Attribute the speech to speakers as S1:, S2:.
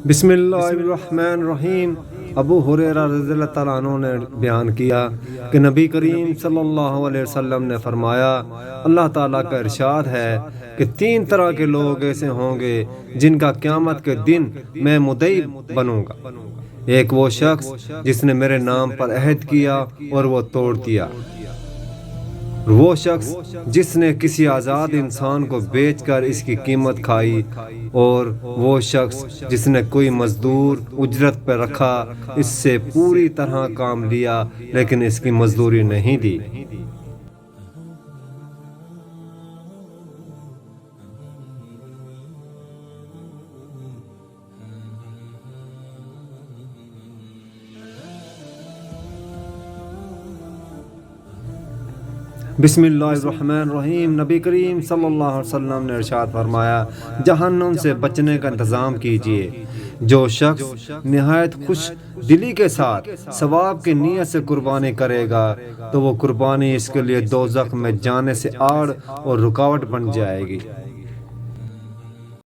S1: بسم اللہ الرحمن الرحیم۔ ابو ہریرہ رضی اللہ تعالیٰ عنہ نے بیان کیا کہ نبی کریم صلی اللہ علیہ وسلم نے فرمایا، اللہ تعالیٰ کا ارشاد ہے کہ 3 طرح کے لوگ ایسے ہوں گے جن کا قیامت کے دن میں مدعی بنوں گا۔ ایک وہ شخص جس نے میرے نام پر عہد کیا اور وہ توڑ دیا، وہ شخص جس نے کسی آزاد انسان کو بیچ کر اس کی قیمت کھائی، اور وہ شخص جس نے کوئی مزدور اجرت پر رکھا، اس سے پوری طرح کام لیا لیکن اس کی مزدوری نہیں دی۔ بسم اللہ الرحمن الرحیم۔ نبی کریم صلی اللہ علیہ وسلم نے ارشاد فرمایا، جہنم سے بچنے کا انتظام کیجیے۔ جو شخص نہایت خوش دلی کے ساتھ ثواب کی نیت سے قربانی کرے گا تو وہ قربانی اس کے لیے دوزخ میں جانے سے آڑ اور رکاوٹ بن جائے گی۔